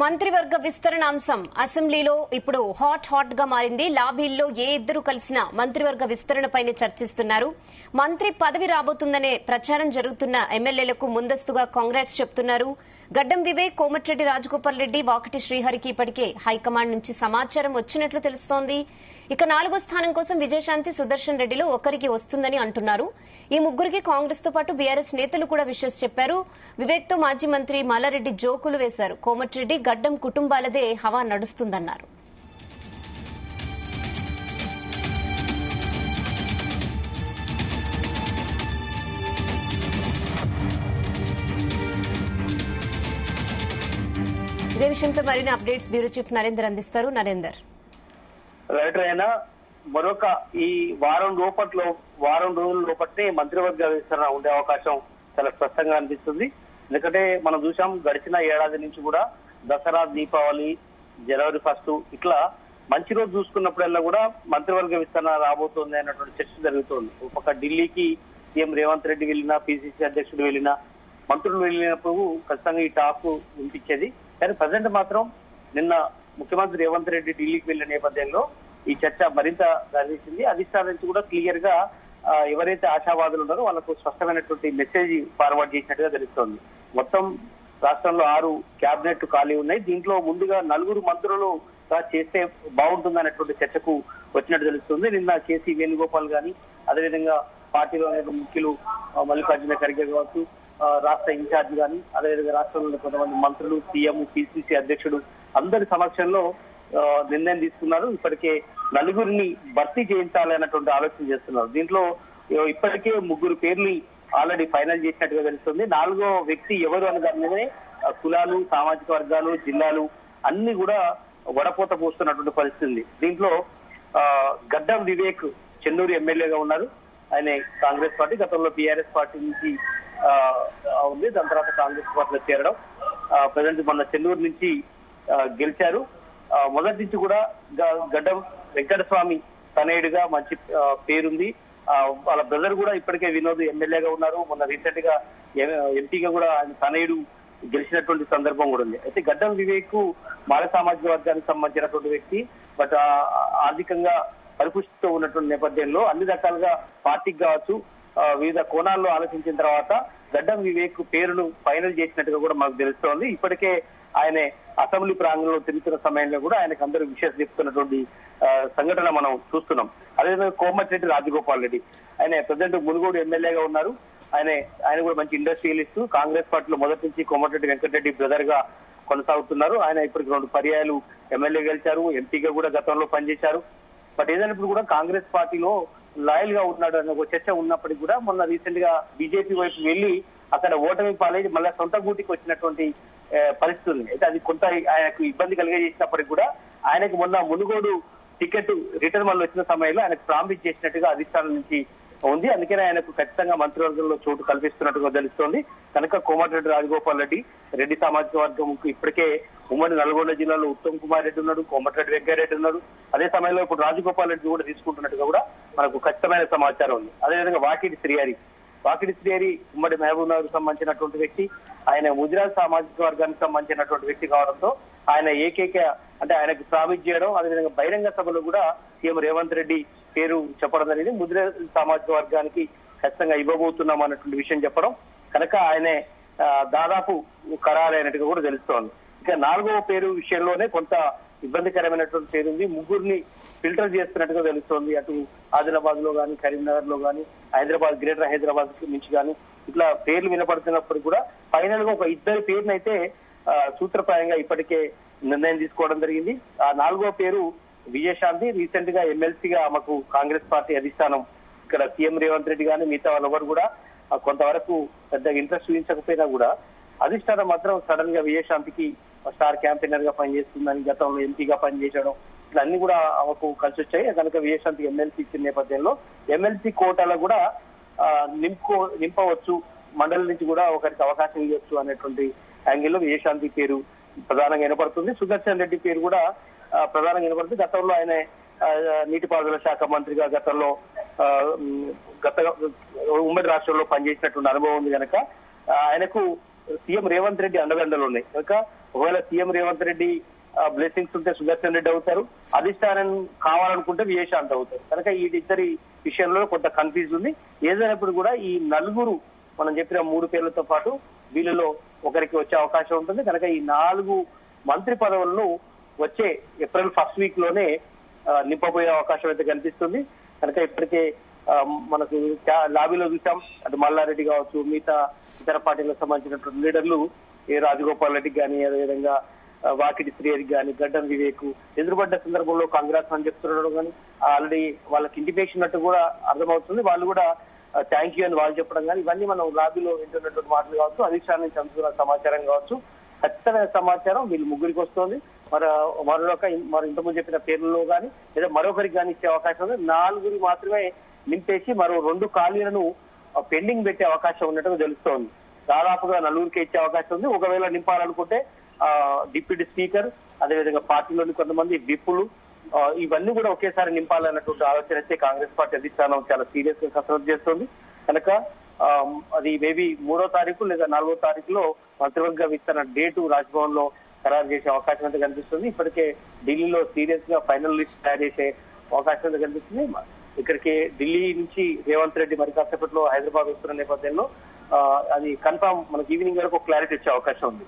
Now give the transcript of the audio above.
మంత్రివర్గ విస్తరణ అంశం అసెంబ్లీలో ఇప్పుడు హాట్ గా మారింది. లాబీల్లో ఏ ఇద్దరు కలిసినా మంత్రివర్గ విస్తరణపైనే చర్చిస్తున్నారు. మంత్రి పదవి రాబోతుందనే ప్రచారం జరుగుతున్న ఎమ్మెల్యేలకు ముందస్తుగా కాంగ్రెస్ చెప్తున్నారు. గడ్డం వివేక్, కోమటిరెడ్డి రాజగోపాల్ రెడ్డి, వాకటి శ్రీహరికి ఇప్పటికే హైకమాండ్ నుంచి సమాచారం వచ్చినట్లు తెలుస్తోంది. ఇక 4వ స్థానం కోసం విజయశాంతి, సుదర్శన్ రెడ్డిలో ఒకరికి వస్తుందని అంటున్నారు. ఈ ముగ్గురికి కాంగ్రెస్ తో పాటు బీఆర్ఎస్ నేతలు కూడా విషెస్ చెప్పారు. వివేక్ తో మాజీ మంత్రి మల్లారెడ్డి జోకులు వేశారు. కోమటిరెడ్డి, గడ్డం కుటుంబాలదే హవా నడుస్తుందన్నారు. ఇదే విషయంపై మరిన్ని అప్డేట్స్ బ్యూరో చీఫ్ నరేందర్ అందిస్తారు. నరేందర్, రైట్ అయినా మరొక ఈ వారం రోజుల లోపట్నే మంత్రివర్గ విస్తరణ ఉండే అవకాశం చాలా స్పష్టంగా అనిపిస్తుంది. ఎందుకంటే మనం చూసాం గడిచిన ఏడాది నుంచి కూడా దసరా, దీపావళి, జనవరి 1 ఇట్లా మంచి రోజు చూసుకున్నప్పుడల్లా కూడా మంత్రివర్గ విస్తరణ రాబోతోంది అన్నటువంటి చర్చ జరుగుతోంది. ఒక ఢిల్లీకి సీఎం రేవంత్ రెడ్డి వెళ్ళినా, పిసిసి అధ్యక్షుడు వెళ్ళినా, మంత్రులు వెళ్ళినప్పుడు ఖచ్చితంగా ఈ టాక్ వినిపించేది. కానీ ప్రజెంట్ మాత్రం నిన్న ముఖ్యమంత్రి రేవంత్ రెడ్డి ఢిల్లీకి వెళ్లిన నేపథ్యంలో ఈ చర్చ మరింత గర్వించింది. అధిష్టానం నుంచి కూడా క్లియర్ గా ఎవరైతే ఆశావాదులు ఉన్నారో వాళ్ళకు స్పష్టమైనటువంటి మెసేజ్ ఫార్వర్డ్ చేసినట్టుగా తెలుస్తోంది. మొత్తం రాష్ట్రంలో 6 క్యాబినెట్ ఖాళీ ఉన్నాయి. దీంట్లో ముందుగా 4 మంత్రులు చేస్తే బాగుంటుందనేటువంటి చర్చకు వచ్చినట్టు తెలుస్తుంది. నిన్న కేసీ వేణుగోపాల్ గాని, అదేవిధంగా పార్టీలో ముఖ్యులు మల్లికార్జున ఖర్గే కావచ్చు, రాష్ట్ర ఇన్ఛార్జ్ గాని, అదేవిధంగా రాష్ట్రంలో కొంతమంది మంత్రులు, సీఎం, పిసిసి అధ్యక్షుడు అందరి సమక్షంలో నిర్ణయం తీసుకున్నారు. ఇప్పటికే 4 భర్తీ చేయించాలి అన్నటువంటి ఆలోచన చేస్తున్నారు. దీంట్లో ఇప్పటికే 3 పేర్లు ఆల్రెడీ ఫైనల్ చేసినట్టుగా తెలుస్తుంది. 4వ వ్యక్తి ఎవరు అనే దాని మీదనే కులాలు, సామాజిక వర్గాలు, జిల్లాలు అన్ని కూడా వడపోత పోస్తున్నటువంటి పరిస్థితి ఉంది. దీంట్లో గడ్డం వివేక్ చెన్నూరు ఎమ్మెల్యేగా ఉన్నారు. ఆయన కాంగ్రెస్ పార్టీ, గతంలో బీఆర్ఎస్ పార్టీ నుంచి ఉంది. దాని తర్వాత కాంగ్రెస్ పార్టీలో చేరడం, ప్రజెంట్ మొన్న చెన్నూరు నుంచి గెలిచారు. మొదటి నుంచి కూడా గడ్డం వెంకటస్వామి తనయుడిగా మంచి పేరుంది. వాళ్ళ బ్రదర్ కూడా ఇప్పటికే వినోద్ ఎమ్మెల్యేగా ఉన్నారు. మొన్న రీసెంట్ గా ఎంపీగా కూడా ఆయన తనయుడు గెలిచినటువంటి సందర్భం కూడా ఉంది. అయితే గడ్డం వివేక్ మాల సామాజిక వర్గానికి సంబంధించినటువంటి వ్యక్తి, బట్ ఆర్థికంగా పరిపుష్టితో ఉన్నటువంటి నేపథ్యంలో అన్ని రకాలుగా పార్టీకి కావచ్చు వివిధ కోణాల్లో ఆలోచించిన తర్వాత గడ్డం వివేక్ పేరును ఫైనల్ చేసినట్టుగా కూడా మనకు తెలుస్తోంది. ఇప్పటికే ఆయన అసెంబ్లీ ప్రాంగణంలో తిరుగుతున్న సమయంలో కూడా ఆయనకు అందరూ విషయాలు చెప్తున్నటువంటి సంఘటన మనం చూస్తున్నాం. అదేవిధంగా కోమటిరెడ్డి రాజగోపాల్ రెడ్డి, ఆయన ప్రజెంట్ మునుగోడు ఎమ్మెల్యేగా ఉన్నారు. ఆయన కూడా మంచి ఇండస్ట్రియలిస్ట్. కాంగ్రెస్ పార్టీలో మొదటి నుంచి కోమటిరెడ్డి వెంకటరెడ్డి బ్రదర్ గా కొనసాగుతున్నారు. ఆయన ఇప్పటికి 2 పర్యాయాలు ఎమ్మెల్యే గెలిచారు, ఎంపీగా కూడా గతంలో పనిచేశారు. బట్ ఏదైనప్పుడు కూడా కాంగ్రెస్ పార్టీలో లాయల్ గా ఉన్నాడు అనే ఒక చర్చ ఉన్నప్పటికీ కూడా మొన్న రీసెంట్ గా బీజేపీ వైపు వెళ్లి అక్కడ ఓటమి పాలై మళ్ళీ సొంత గూటికి వచ్చినటువంటి పరిస్థితి ఉంది. అయితే అది కొంత ఆయనకు ఇబ్బంది కలిగజేసినప్పటికీ కూడా ఆయనకు మొన్న మునుగోడు టికెట్ రిటర్న్ మళ్ళీ వచ్చిన సమయంలో ఆయనకు ప్రామిస్ చేసినట్టుగా అధిష్టానం నుంచి ఉంది. అందుకనే ఆయనకు ఖచ్చితంగా మంత్రివర్గంలో చోటు కల్పిస్తున్నట్టుగా తెలుస్తోంది. కనుక కోమటిరెడ్డి రాజగోపాల్ రెడ్డి సామాజిక వర్గం ఇప్పటికే ఉమ్మడి నల్గొండ జిల్లాలో ఉత్తమ్ కుమార్ రెడ్డి ఉన్నాడు, కోమటిరెడ్డి వెంకయ్యరెడ్డి ఉన్నారు. అదే సమయంలో ఇప్పుడు రాజగోపాల్ రెడ్డి కూడా తీసుకుంటున్నట్టుగా కూడా మనకు ఖచ్చితమైన సమాచారం ఉంది. అదేవిధంగా వాకిటి శ్రీహరి ఉమ్మడి మహబూబ్ నగర్ సంబంధించినటువంటి వ్యక్తి. ఆయన ముదిరాజ్ సామాజిక వర్గానికి సంబంధించినటువంటి వ్యక్తి కావడంతో ఆయన అంటే ఆయనకు ప్రామిస్ చేయడం, అదేవిధంగా బహిరంగ సభలో కూడా సీఎం రేవంత్ రెడ్డి పేరు చెప్పడం జరిగింది. ముదిరాజ్ సామాజిక వర్గానికి ఖచ్చితంగా ఇవ్వబోతున్నాం అన్నటువంటి విషయం చెప్పడం కనుక ఆయనే దాదాపు ఖరారైనట్టుగా కూడా తెలుస్తోంది. ఇక 4వ పేరు విషయంలోనే కొంత ఇబ్బందికరమైనటువంటి పేరు ఉంది. 3 ఫిల్టర్ చేస్తున్నట్టుగా తెలుస్తోంది. అటు ఆదిలాబాద్ లో గానీ, కరీంనగర్ లో గానీ, గ్రేటర్ హైదరాబాద్ నుంచి గానీ ఇట్లా పేర్లు వినపడుతున్నప్పుడు కూడా ఫైనల్ గా ఒక 2 పేరును అయితే సూత్రప్రాయంగా ఇప్పటికే నిర్ణయం తీసుకోవడం జరిగింది. ఆ 4వ పేరు విజయశాంతి. రీసెంట్ గా ఎమ్మెల్సీగా ఆమెకు కాంగ్రెస్ పార్టీ అధిష్టానం ఇక్కడ సీఎం రేవంత్ రెడ్డి గానీ మిగతా వాళ్ళెవరు కూడా కొంతవరకు పెద్దగా ఇంట్రెస్ట్ చూపించకపోయినా కూడా అధిష్టానం మాత్రం సడన్ గా విజయశాంతికి స్టార్ క్యాంపెయినర్ గా పనిచేస్తుందని, గతంలో ఎంపీగా పనిచేయడం ఇట్లా అన్ని కూడా ఆమెకు కలిసి వచ్చాయి. కనుక విజయశాంతికి ఎమ్మెల్సీ ఇచ్చిన నేపథ్యంలో ఎమ్మెల్సీ కోటాలో కూడా నింపవచ్చు, మండలి నుంచి కూడా ఒకరికి అవకాశం ఇవ్వచ్చు అనేటువంటి యాంగిల్లో విజయశాంతి పేరు ప్రధానంగా వినపడుతుంది. సుదర్శన్ రెడ్డి పేరు కూడా ప్రధానంగా వినపడుతుంది. గతంలో ఆయన నీటిపారుదల శాఖ మంత్రిగా గతంలో ఉమ్మడి రాష్ట్రంలో పనిచేసినటువంటి అనుభవం ఉంది కనుక ఆయనకు సీఎం రేవంత్ రెడ్డి అండదండలు ఉన్నాయి కనుక ఒకవేళ సీఎం రేవంత్ రెడ్డి బ్లెస్సింగ్స్ ఉంటే సుదర్శన్ రెడ్డి అవుతారు, అధిష్టానం కావాలనుకుంటే విజయశాంతి అవుతారు. కనుక ఈ ఇద్దరి విషయంలో కొంత కన్ఫ్యూజ్ ఉంది. ఏదైనప్పుడు కూడా ఈ నలుగురు మనం చెప్పిన 3 పేర్లతో పాటు వీళ్ళలో ఒకరికి వచ్చే అవకాశం ఉంటుంది. కనుక ఈ 4 మంత్రి పదవులను వచ్చే ఏప్రిల్ ఫస్ట్ వీక్ లోనే నింపబోయే అవకాశం అయితే కనిపిస్తుంది. కనుక ఇప్పటికే మనకు లాబీలో చూసాం, అటు మల్లారెడ్డి కావచ్చు, మిగతా ఇతర పార్టీలకు సంబంధించినటువంటి లీడర్లు ఏ రాజగోపాల్ రెడ్డికి కానీ, అదేవిధంగా వాకిటి శ్రీహరికి కానీ, గడ్డం వివేక్ ఎదురుపడ్డ సందర్భంలో కాంగ్రెస్ అని చెప్తుండడం కానీ ఆల్రెడీ వాళ్ళకి ఇంటిమేషన్ అన్నట్టు కూడా అర్థమవుతుంది. వాళ్ళు కూడా థ్యాంక్ యూ అని వాళ్ళు చెప్పడం కానీ ఇవన్నీ మనం లాబీలో వింటున్నటువంటి మాటలు కావచ్చు, అధిష్టానం నుంచి అందుతున్న సమాచారం కావచ్చు. ఖచ్చితమైన సమాచారం వీళ్ళు ముగ్గురికి వస్తుంది. మరో ఇంతకుముందు చెప్పిన పేర్లలో కానీ లేదా మరొకరికి కానీ ఇచ్చే అవకాశం ఉంది. 4 మాత్రమే నింపేసి మరో 2 ఖాళీలను పెండింగ్ పెట్టే అవకాశం ఉన్నట్టుగా తెలుస్తోంది. దాదాపుగా 4కే ఇచ్చే అవకాశం ఉంది. ఒకవేళ నింపాలనుకుంటే డిప్యూటీ స్పీకర్, అదేవిధంగా పార్టీలోని కొంతమంది విప్పులు, ఇవన్నీ కూడా ఒకేసారి నింపాలన్నటువంటి ఆలోచన అయితే కాంగ్రెస్ పార్టీ అధిష్టానం చాలా సీరియస్ గా కసరత్తు చేస్తుంది. కనుక అది మేబీ 3వ తారీఖు లేదా 4వ తారీఖులో మంత్రివర్గ విస్తరణ డేటు రాజ్భవన్ లో ఖరారు చేసే అవకాశం అయితే కనిపిస్తుంది. ఇప్పటికే ఢిల్లీలో సీరియస్ గా ఫైనల్ లిస్ట్ తయారు చేసే అవకాశం అయితే కనిపిస్తుంది. ఇక్కడికి ఢిల్లీ నుంచి రేవంత్ రెడ్డి మరి కాసేపట్లో హైదరాబాద్ వస్తున్న నేపథ్యంలో అది కన్ఫామ్ మనకి ఈవినింగ్ వరకు క్లారిటీ వచ్చే అవకాశం ఉంది.